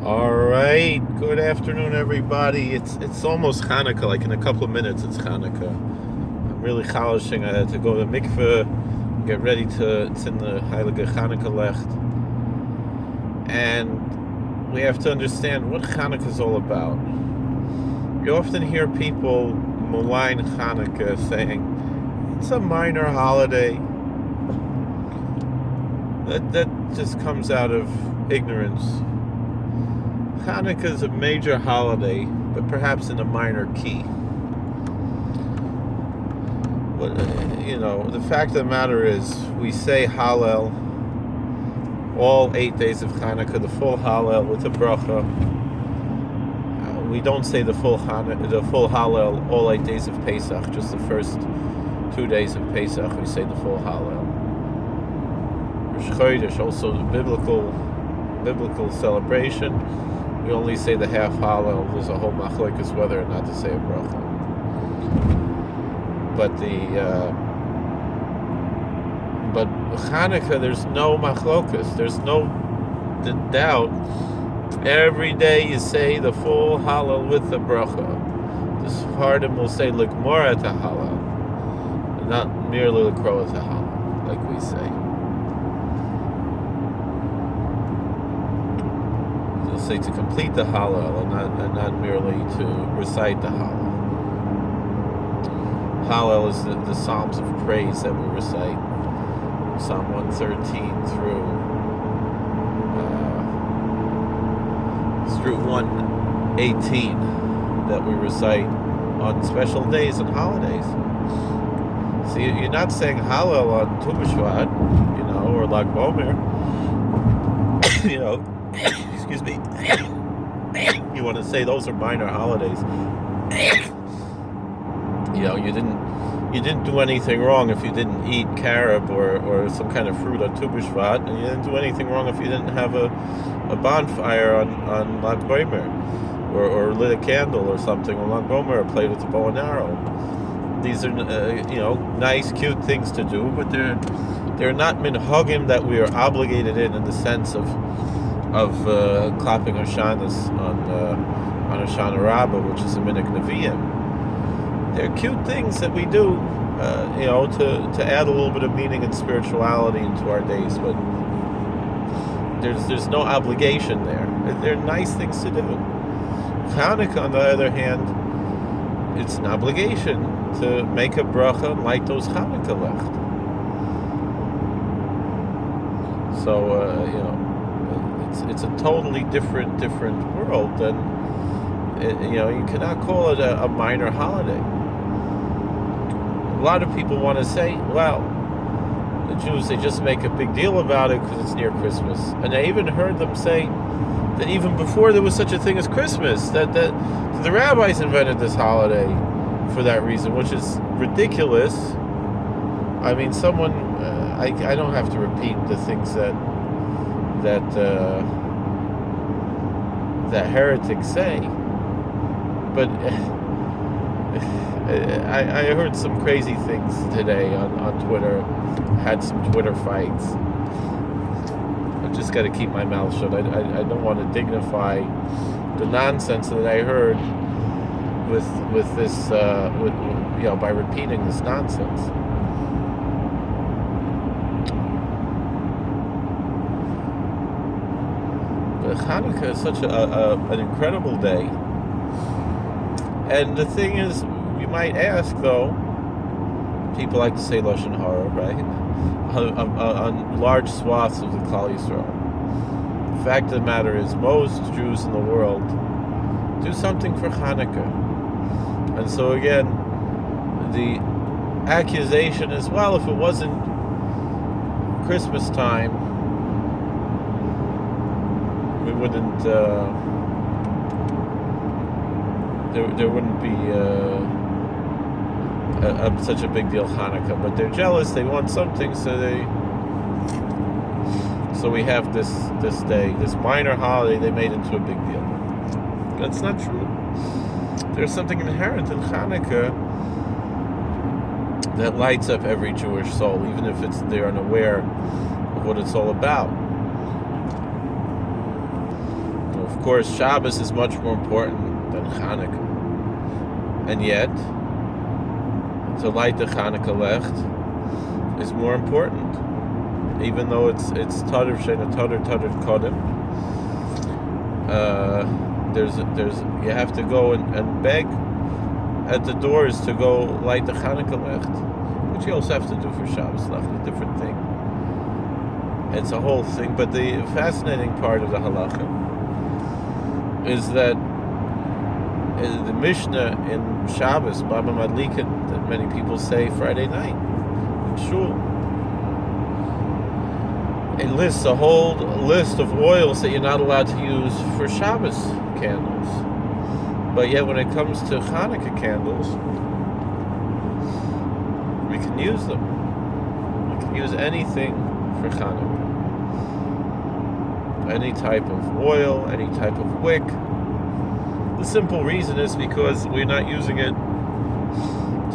All right. Good afternoon, everybody. It's almost Hanukkah. Like in a couple of minutes, it's Hanukkah. I'm really chalishing. I had to go to mikveh, get ready to. It's in the Heilige Hanukkah Lecht, and we have to understand what Hanukkah is all about. You often hear people malign Hanukkah, saying it's a minor holiday. That just comes out of ignorance. Hanukkah is a major holiday, but perhaps in a minor key. But, the fact of the matter is, we say Hallel all 8 days of Hanukkah, the full Hallel with the bracha. We don't say the full Hallel all 8 days of Pesach, just the first 2 days of Pesach. We say the full Hallel. Rosh Chodesh, also the biblical celebration. We only say the half Hallel. There's a whole machlokes whether or not to say a bracha. But Hanukkah, there's no machlokes. There's no doubt. Every day you say the full Hallel with the bracha. The Sephardim will say likmor et Hallel, and not merely likro et Hallel, like we say. Say to complete the Hallel and not merely to recite the Hallel. Hallel is the Psalms of praise that we recite, Psalm 113 through 118 that we recite on special days and holidays. So you're not saying Hallel on Tu B'Shvat, or Lag Bomer, excuse me. You want to say those are minor holidays. You didn't do anything wrong if you didn't eat carob or some kind of fruit on Tu B'Shvat, and you didn't do anything wrong if you didn't have a bonfire on Lag Bomer, or lit a candle or something on Lag Bomer, or played with a bow and arrow. These are nice, cute things to do, but they're not minhagim that we are obligated in the sense of clapping Hashanas on Hoshana Rabbah, which is a minik Nevi'im. They're cute things that we do, to add a little bit of meaning and spirituality into our days, but there's no obligation there. They're nice things to do. Hanukkah, on the other hand, it's an obligation to make a bracha and light those Hanukkah Lecht. So, it's a totally different world, and you cannot call it a minor holiday. A lot of people want to say, well, the Jews, they just make a big deal about it because it's near Christmas. And I even heard them say that even before there was such a thing as Christmas, that the rabbis invented this holiday for that reason, which is ridiculous. I mean, I don't have to repeat the things that heretics say, but I heard some crazy things today on Twitter. Had some Twitter fights. I just got to keep my mouth shut. I don't want to dignify the nonsense that I heard with this by repeating this nonsense. Hanukkah is such an incredible day, and the thing is, you might ask though. People like to say lashon hara, right? On large swaths of the Klal Yisrael. The fact of the matter is, most Jews in the world do something for Hanukkah, and so again, the accusation is, well, if it wasn't Christmas time, we wouldn't. There wouldn't be such a big deal Hanukkah. But they're jealous. They want something, so we have this day, this minor holiday. They made into a big deal. That's not true. There's something inherent in Hanukkah that lights up every Jewish soul, even if they're unaware of what it's all about. course, Shabbos is much more important than Hanukkah. And yet, to light the Hanukkah Lecht is more important. Even though it's Tadr Sheina Tadr Kodim. There's you have to go and beg at the doors to go light the Hanukkah Lecht, which you also have to do for Shabbos Lecht, a different thing. It's a whole thing. But the fascinating part of the halacha is that the Mishnah in Shabbos, Baba Madlikin, that many people say Friday night in Shul, it lists a whole list of oils that you're not allowed to use for Shabbos candles. But yet when it comes to Hanukkah candles, we can use them. We can use anything for Hanukkah. Any type of oil, any type of wick. The simple reason is because we're not using it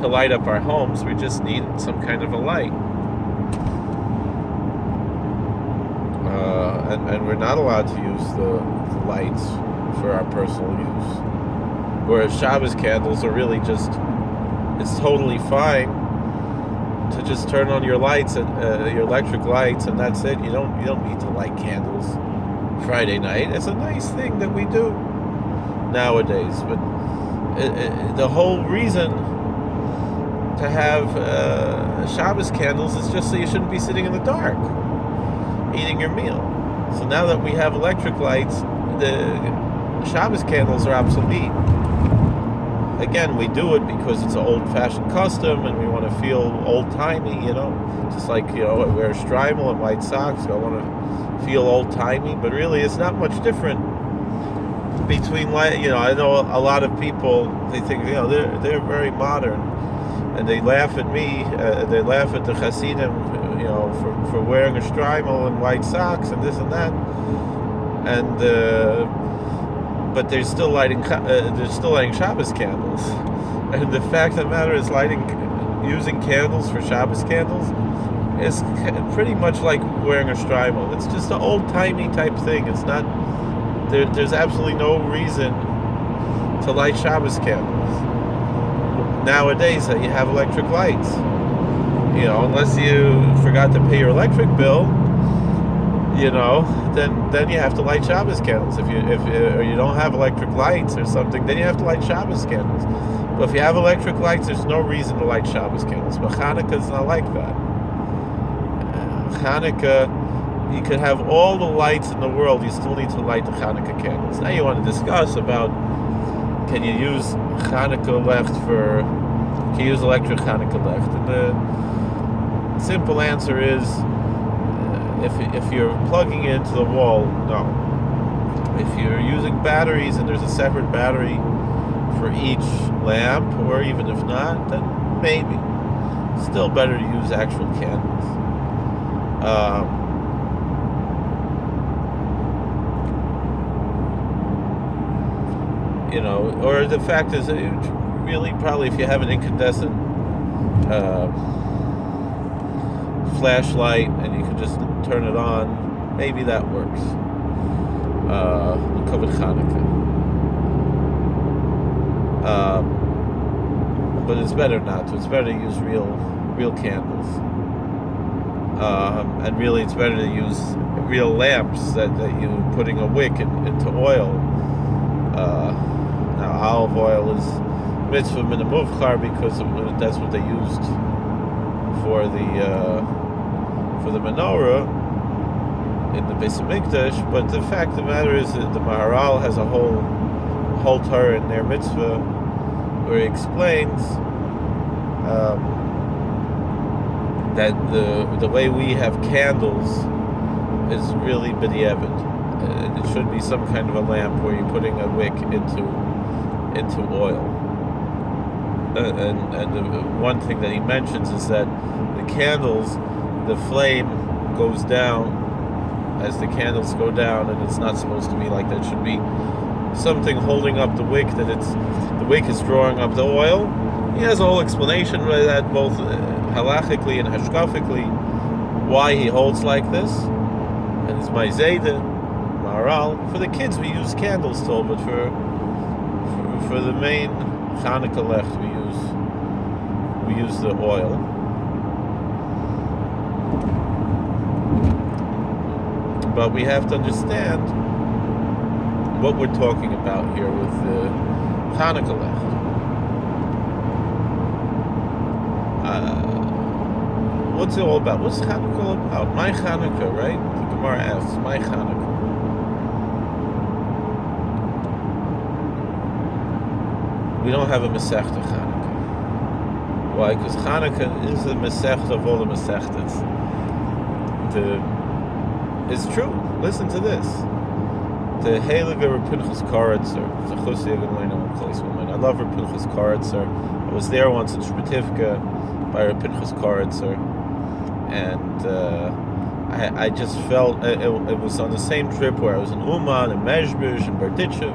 to light up our homes. We just need some kind of a light. And we're not allowed to use the lights for our personal use. Whereas Shabbos candles are really just, it's totally fine to just turn on your lights and your electric lights, and that's it. You don't need to light candles Friday night. It's a nice thing that we do nowadays, but the whole reason to have Shabbos candles is just so you shouldn't be sitting in the dark eating your meal. So now that we have electric lights, the Shabbos candles are obsolete. Again, we do it because it's an old-fashioned custom and we want to feel old-timey, just like, I wear a strimal and white socks, so I want to feel old-timey, but really it's not much different between, I know a lot of people, they think, they're very modern, and they laugh at me, they laugh at the Hasidim, for wearing a strimal and white socks and this and that, and but they're still lighting Shabbos candles, and the fact of the matter is using candles for Shabbos candles is pretty much like wearing a strimal. It's just an old-timey type thing. It's not. There's absolutely no reason to light Shabbos candles nowadays that you have electric lights. Unless you forgot to pay your electric bill, then you have to light Shabbos candles. If you don't have electric lights or something, then you have to light Shabbos candles. But if you have electric lights, there's no reason to light Shabbos candles. But Hanukkah is not like that. Hanukkah, you could have all the lights in the world, you still need to light the Hanukkah candles. Now you want to discuss about, can you use Hanukkah Lecht can you use electric Hanukkah Lecht? And the simple answer is, if you're plugging it into the wall, no. If you're using batteries and there's a separate battery for each lamp, or even if not, then maybe. Still better to use actual candles. Or the fact is, really, probably if you have an incandescent flashlight and you can just turn it on, maybe that works. Covered Hanukkah. But it's better not to. It's better to use real candles. And really, it's better to use real lamps that you're putting a wick into oil. Now, olive oil is mitzvah min hamuvchar because that's what they used for the menorah in the Beis Hamikdash. But the fact of the matter is that the Maharal has a whole Torah in their mitzvah where he explains that the way we have candles is really b'diavad. It should be some kind of a lamp where you're putting a wick into oil. And the one thing that he mentions is that the candles, the flame goes down as the candles go down, and it's not supposed to be like that. It should be something holding up the wick, that the wick is drawing up the oil. He has a whole explanation for that, both halachically and hashkafically, why he holds like this. And it's Maizeda, Maharal. For the kids, we use candles still, but for the main Hanukkah lech, we use the oil. But we have to understand what we're talking about here with the Hanukkah lech. What's it all about? What's Hanukkah all about? My Hanukkah, right? The Gemara asks, my Hanukkah. We don't have a Masechta Hanukkah. Why? Because Hanukkah is the Masechta of all the Masechtas. It's true. Listen to this. The Heilige Reb Pinchas Koritzer. I love Reb Pinchas Koritzer. I was there once in Shpetivka by Reb Pinchas Koritzer, and I just felt it was on the same trip where I was in Uman and Mezhbish and Berditchev,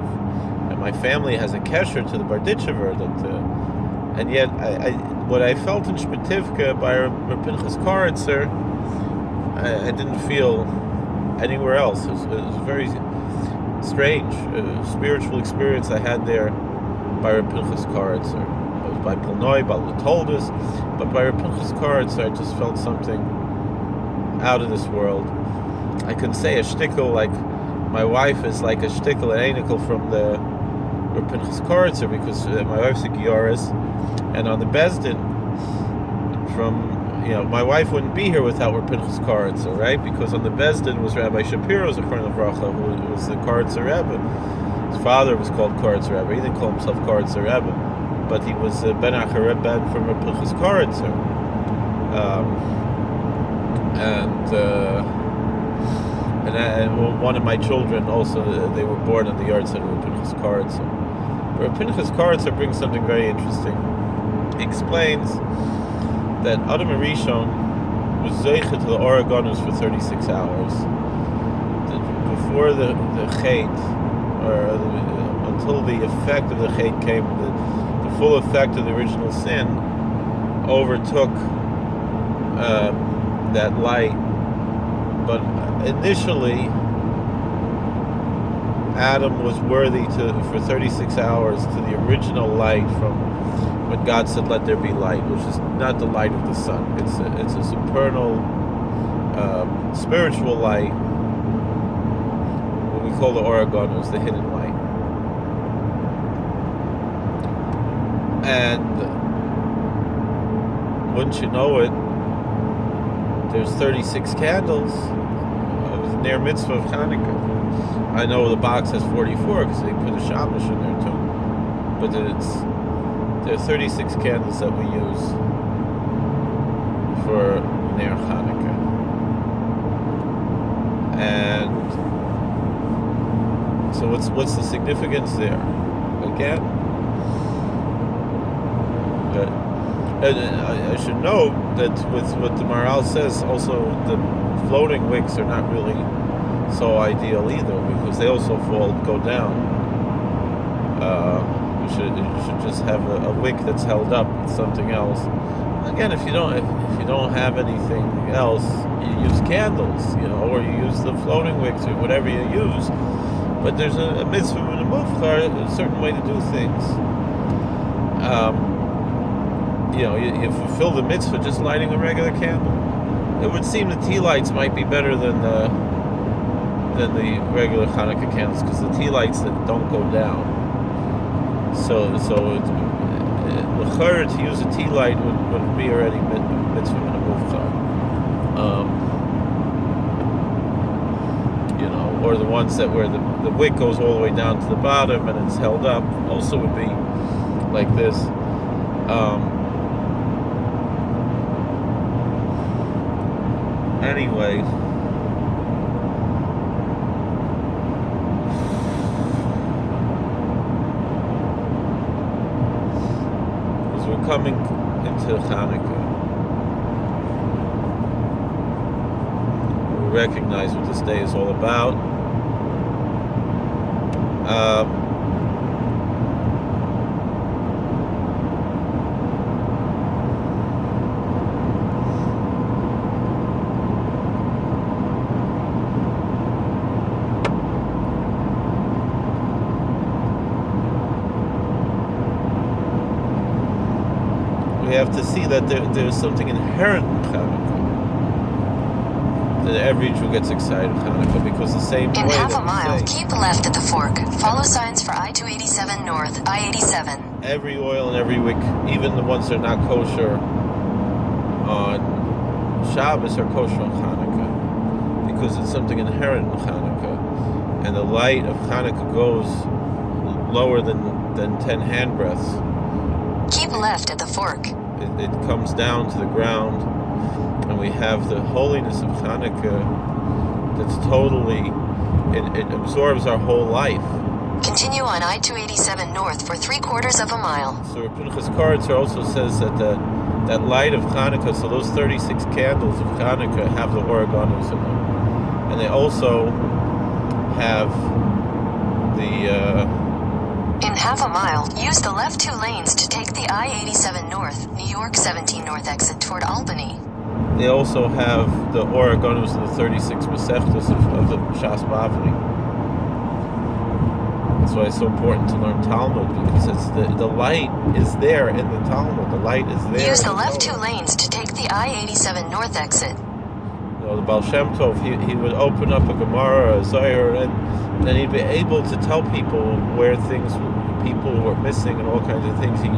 and my family has a kesher to the Berditchever, and yet what I felt in Shpetivka by Reb Pinchas Koritzer, I didn't feel anywhere else. It was very strange spiritual experience I had there by Reb Pinchas Koritzer. It was by Polnoi, by Latoldus, but by Reb Pinchas Koritzer I just felt something out of this world. I couldn't say a shtickle like my wife is like a shtickle and anicle from the Reb Pinchas Koritzer, because my wife's a Gioris, and on the Bezdin from my wife wouldn't be here without Reb Pinchas Koritzer, right? Because on the Bezdin was Rabbi Shapiro, Zechron Livracha, who was the Koritzer Rebbe. His father was called Koritzer Rebbe. He didn't call himself Koritzer Rebbe, but he was Ben Acher Ben from Reb Pinchas Koritzer. And one of my children also, they were born in the yard side of Reb Pinchas Koritzer. Reb Pinchas Koritzer brings something very interesting. He explains that Adam Arishon was zeicha to the Oregonus for 36 hours. Before the chait, or until the effect of the chait came, the full effect of the original sin overtook that light. But initially, Adam was worthy for 36 hours to the original light from when God said, "Let there be light," which is not the light of the sun. It's a supernal, spiritual light. What we call the Oregonus, the hidden light. And wouldn't you know it, there's 36 candles. It was near mitzvah of Hanukkah. I know the box has 44 because they put a shamash in there too. But there are 36 candles that we use for Ner Hanukkah. And so what's the significance there? Again, I should note that with what the Maharal says, also the floating wicks are not really so ideal either, because they also go down. You should just have a wick that's held up with something else. Again, if you don't have anything else, you use candles, or you use the floating wicks or whatever you use. But there's a mitzvah and a mufchar, a certain way to do things. You fulfill the mitzvah just lighting a regular candle. It would seem the tea lights might be better than the regular Hanukkah candles, because the tea lights that don't go down. So l'chayr to use a tea light would be already mitzvah and a mufchar. Or the ones that where the wick goes all the way down to the bottom and it's held up also would be like this. Anyway, as we're coming into Hanukkah, we recognize what this day is all about. have to see that there's something inherent in Hanukkah. That every Jew gets excited in Hanukkah because the same In way half that a mile, we say, keep left at the fork. Follow signs for I-287 North, I-87. every oil and every wick, even the ones that are not kosher on Shabbos, are kosher on Hanukkah because it's something inherent in Hanukkah, and the light of Hanukkah goes lower than 10 handbreadths. Keep left at the fork. It comes down to the ground, and we have the holiness of Hanukkah that's totally, it absorbs our whole life. Continue on I-287 North for 3/4 of a mile. So Pinchas Karitzer also says that that light of Hanukkah, so those 36 candles of Hanukkah have the oreganoes in them. And they also have the... In half a mile, use the left 2 lanes to take the I-87 North, New York 17 North exit toward Albany. They also have the oreganoes of the 36 Masechtas of the Shas Bavli. That's why it's so important to learn Talmud, because it's the light is there in the Talmud. The light is there. Use the left 2 lanes to take the I-87 North exit. You know, the Baal Shem Tov, he would open up a Gemara, a Zohar, and he'd be able to tell people where people were missing and all kinds of things. He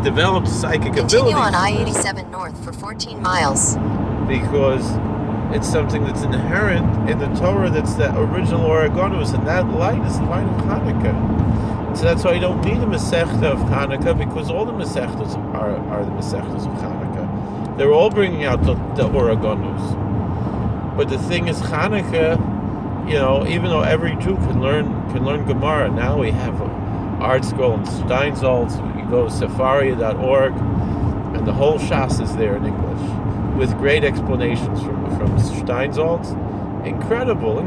developed psychic abilities. Continue on I-87 North for 14 miles. Because it's something that's inherent in the Torah, that's the original oreganoes, and that light is the light of Hanukkah. So that's why you don't need a Masechta of Hanukkah, because all the Masechtas are the Masechtas of Hanukkah. They're all bringing out the oreganoes. But the thing is, Hanukkah, you know, even though every Jew can learn Gemara, now we have an art scroll in Steinsaltz. You go to sefaria.org, and the whole Shas is there in English, with great explanations from Steinsaltz. Incredible.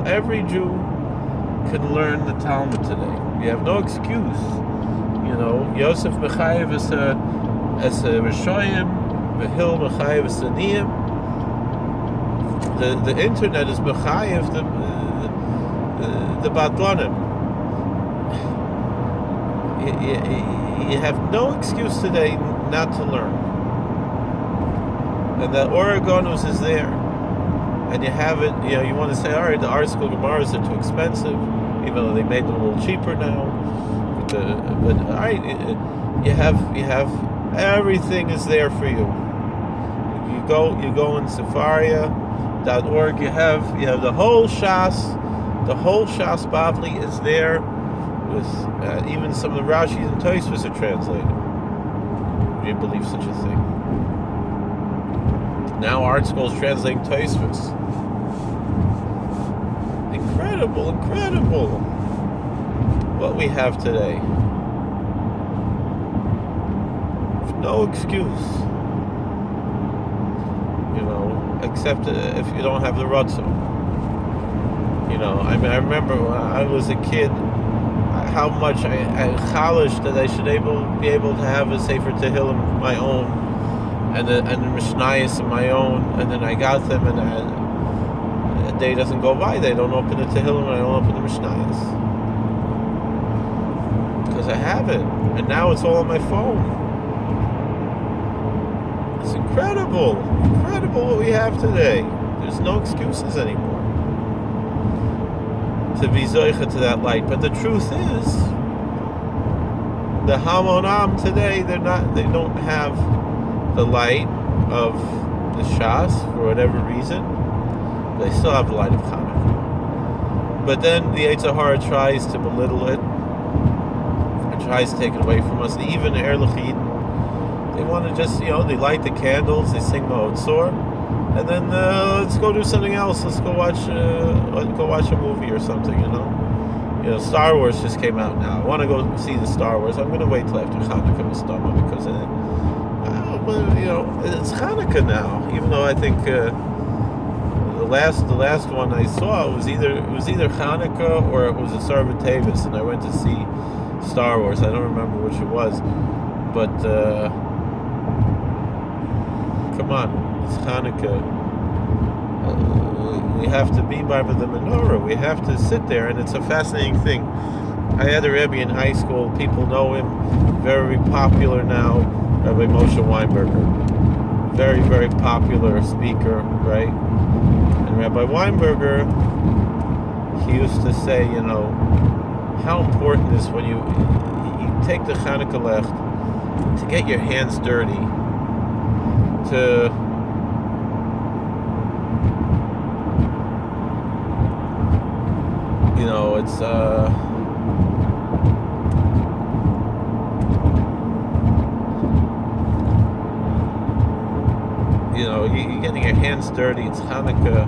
Every Jew can learn the Talmud today. You have no excuse. You know, Yosef Mechayev is a Rishoyim, Vehil Mechayev is a Niyim. The internet is Mechayev, the Batlanim. You have no excuse today not to learn. And that oreganoes is there. And you have it, you know, you want to say, all right, the art school Gemaras are too expensive, even though they made them a little cheaper now. But all right, you have everything is there for you. You go in Sefaria.org, you have the whole Shas Bavli is there, with even some of the Rashis and Tosfos are translated. Do you believe such a thing? Now art school is translating Tosfos. Incredible what we have today. No excuse, you know, except if you don't have the Ratzon. You know, I mean, I remember when I was a kid, how much I chalish that I should be able to have a Sefer Tehillim of my own, and the Mishnayos of my own, and then I got them, and a day doesn't go by, they don't open the Tehillim, and I don't open the Mishnayos. Because I have it, and now it's all on my phone. It's incredible what we have today. There's no excuses anymore to be zoicha to that light. But the truth is, the Hamonam today, they don't have the light of the Shas for whatever reason. They still have the light of Hanukkah. But then the Yetzer Hara tries to belittle it, and tries to take it away from us. And even Erlich, they want to just, you know, they light the candles, they sing Ma'od Tzor, and then let's go do something else. Let's go watch a movie or something, you know. You know, Star Wars just came out now. I want to go see the Star Wars. I'm going to wait till after Hanukkah Mistama, because you know, it's Hanukkah now. Even though I think the last one I saw it was either Hanukkah or it was a Sarva Tavis, and I went to see Star Wars. I don't remember which it was, but come on, it's Hanukkah. We have to be by the menorah. We have to sit there, and it's a fascinating thing. I had a Rebbe in high school. People know him, very popular now. Rabbi Moshe Weinberger, very, very popular speaker, right? And Rabbi Weinberger, he used to say, how important is when you take the Hanukkah Lech to get your hands dirty, to it's you're getting your hands dirty. It's Hanukkah.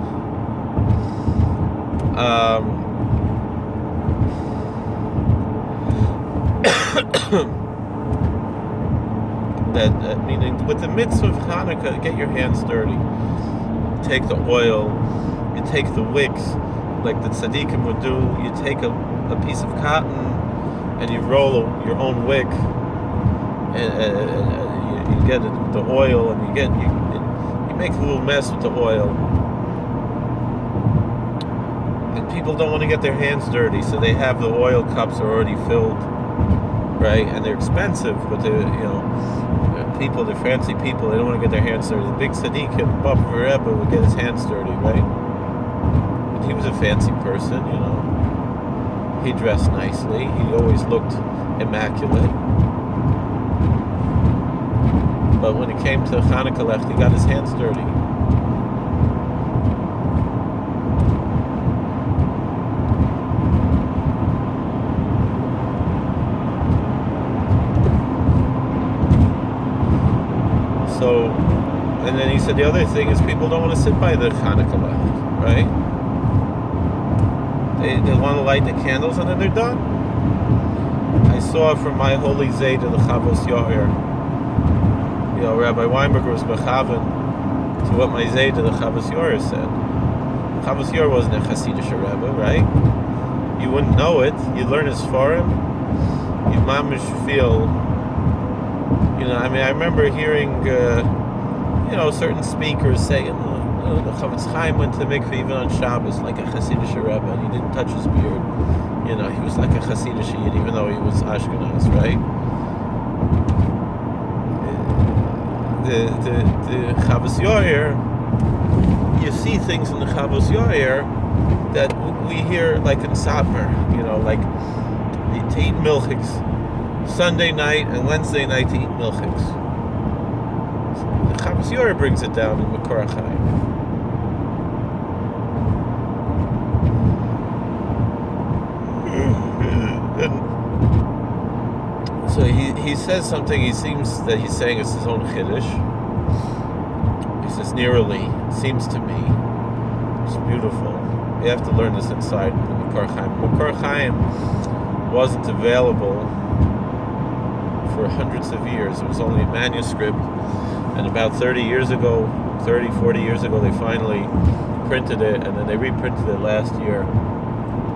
Meaning with the mitzvah of Hanukkah, get your hands dirty. Take the oil, you take the wicks, like the tzaddikim would do. You take a piece of cotton and you roll your own wick, and you get the oil, and you make a little mess with the oil. And people don't want to get their hands dirty, so they have the oil cups are already filled, right? And they're expensive, but people, they're fancy people, they don't want to get their hands dirty. The big tzaddikim, Baba Rebbe, would get his hands dirty, right? But he was a fancy person, He dressed nicely. He always looked immaculate. But when it came to Hanukkah Lech, he got his hands dirty. So, and then he said the other thing is people don't want to sit by the Hanukkah Lech, right? They want to light the candles and then they're done. I saw from my holy Zayda, the Chavos Yair, Rabbi Weinberger was mechaven to what my Zayda, the Chavos Yair, said. Chavos Yair wasn't a Hasidic Rebbe, right? You wouldn't know it. You learn his forum. You mamish feel. I remember hearing, certain speakers saying, the Chavetz Chaim went to the mikveh even on Shabbos, like a Hasidic Rebbe, and he didn't touch his beard. He was like a Hasidic Yid, even though he was Ashkenaz, right? The Chavos Yair, you see things in the Chavos Yair that we hear like in Satmar, like to eat milchiks. Sunday night and Wednesday night to eat milchiks. So the Chavos Yair brings it down in Makor HaChaim. So he says something. He seems that he's saying it's his own chiddush. He says, "Nearly seems to me it's beautiful. You have to learn this inside the Makor HaChaim. Makor HaChaim wasn't available for hundreds of years. It was only a manuscript, and about 40 years ago, they finally printed it, and then they reprinted it last year,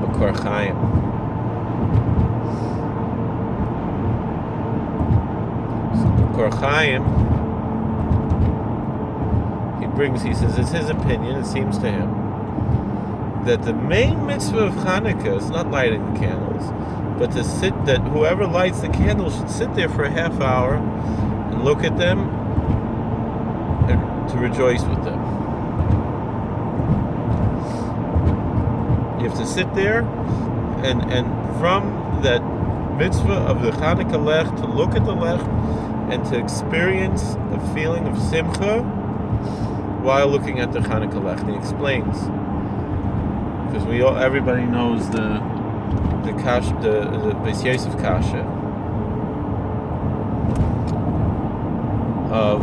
Makor HaChaim. So Makor HaChaim, he says it's his opinion, it seems to him, that the main mitzvah of Hanukkah is not lighting the candles, but that whoever lights the candles should sit there for a half hour and look at them and to rejoice with them. You have to sit there and from that mitzvah of the Hanukkah Lech to look at the Lech and to experience a feeling of simcha while looking at the Hanukkah Lech. And he explains, because everybody knows the Beis Yosef Kasha of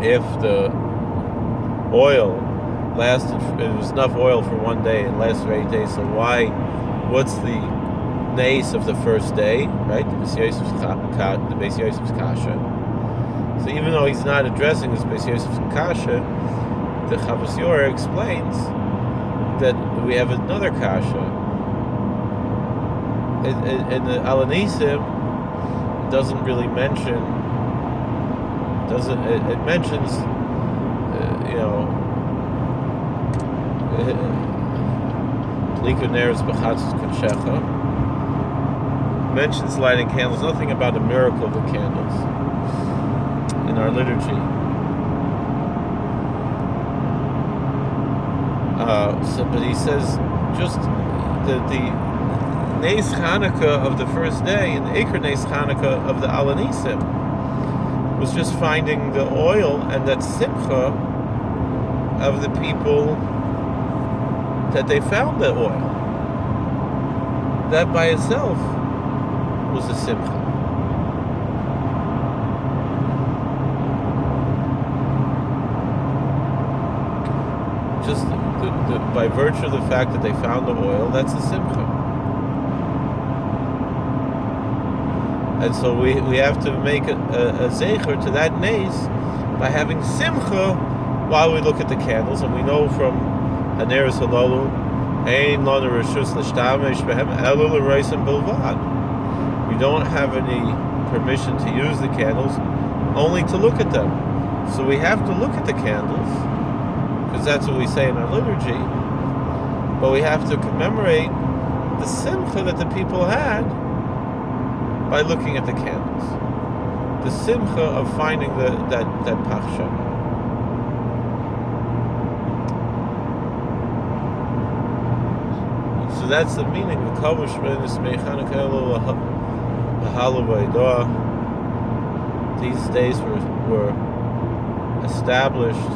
if the oil lasted, it was enough oil for one day and lasted for 8 days. So what's the nace of the first day, right? The Beis Yosef's Kasha. So even though he's not addressing this Beis Yosef's Kasha, the Chavos Yair explains that we have another kasha. And the Alanisim doesn't really mention. It mentions, Likuneres b'chatzos kadshecha, mentions lighting candles, nothing about the miracle of the candles in our liturgy. But he says just the Nes Hanukkah of the first day and the Iker Nes Hanukkah of the Alanisim was just finding the oil and that simcha of the people that they found the oil. That by itself was a simcha. Just by virtue of the fact that they found the oil, that's a simcha. And so we have to make a zecher to that nes by having simcha while we look at the candles. And we know from Haneres Halalu, Ein lanu reshus l'shtamesh behem elo l'reisen bilvad. We don't have any permission to use the candles, only to look at them. So we have to look at the candles, because that's what we say in our liturgy. But we have to commemorate the simcha that the people had by looking at the candles. The simcha of finding that pachsham. So that's the meaning of these days were established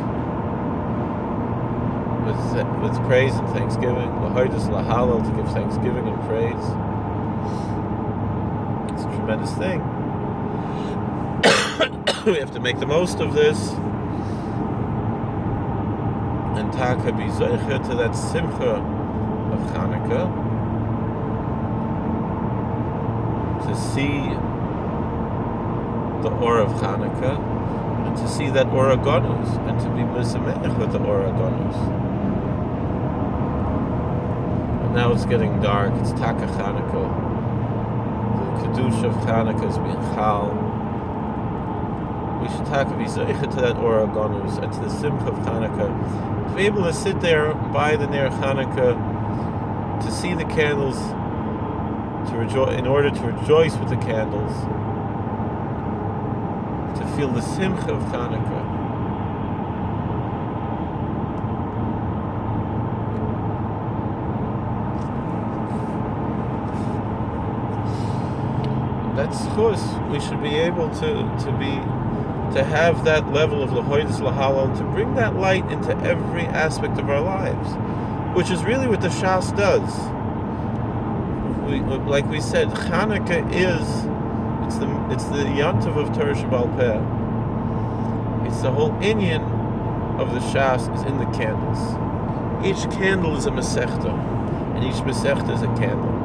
with praise and thanksgiving, to give thanksgiving and praise. It's a tremendous thing. We have to make the most of this. And taka be zeicher to that simcha of Hanukkah, to see the Or of Hanukkah, and to see that Oragonus, and to be misamech with the Oragonus. And now it's getting dark, it's Taka Hanukkah. The Kedusha of Hanukkah is being Chal. We should Taka be Zeicha to that Oragonus, and to the Simcha of Hanukkah. To be able to sit there by the Ner Hanukkah, to see the candles, in order to rejoice with the candles, to feel the simcha of Hanukkah. That's chus. We should be able to have that level of lahoydus lahalal, to bring that light into every aspect of our lives, which is really what the Shas does. Like we said, Hanukkah it's the Yantav of Torah Shabbal Peh. It's the whole inyan of the Shas is in the candles. Each candle is a Masechta, and each Masechta is a candle.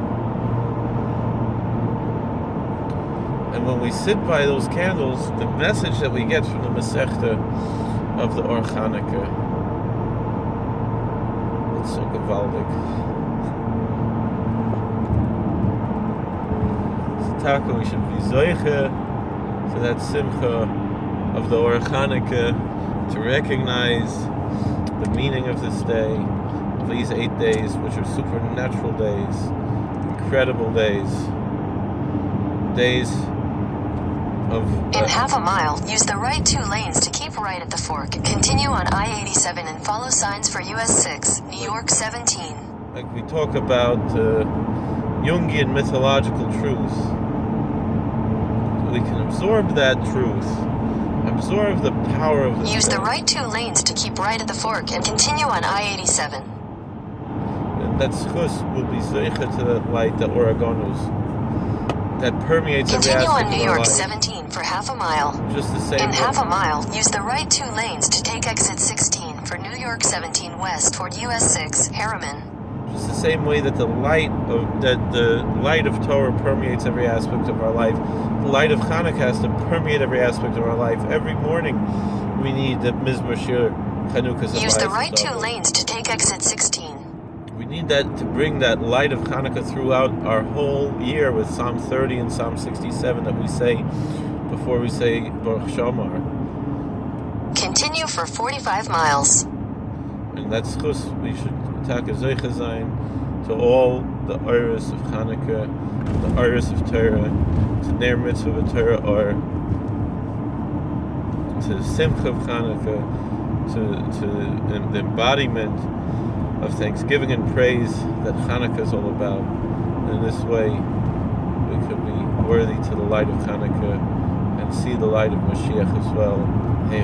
And when we sit by those candles, the message that we get from the Masechta of the Or Hanukkah, it's so gewaldig. So we should be zoiche to that simcha of the Or Hanukkah, to recognize the meaning of this day, of these 8 days, which are supernatural days, incredible days of... In half a mile, use the right 2 lanes to keep right at the fork. Continue on I-87 and follow signs for US 6, New York 17. Like we talk about Jungian mythological truth. We can absorb that truth, absorb the power of the Use day. the right 2 lanes to keep right at the fork and continue on I-87. And that schus will be zeicha to that light, that Oragonus, that permeates every Continue aspect on New of our York life. 17 for half a mile. Just the same In way. half a mile, use the right 2 lanes to take exit 16 for New York 17 west toward US 6, Harriman. Just the same way that the light of Torah permeates every aspect of our life, the light of Hanukkah has to permeate every aspect of our life. Every morning, we need the Mizmor Shir Hanukkah. Use the right 2 lanes to take exit 16. We need that to bring that light of Hanukkah throughout our whole year with Psalm 30 and Psalm 67 that we say before we say Baruch Shamar. Continue for 45 miles. And that's chus. We should taka zeicha zayin to all the oros of Hanukkah, the oros of Torah, to ner mitzvah of Torah, or to the simcha of Hanukkah, to the embodiment of thanksgiving and praise that Hanukkah is all about. In this way, we could be worthy to the light of Hanukkah and see the light of Mashiach as well. Hey,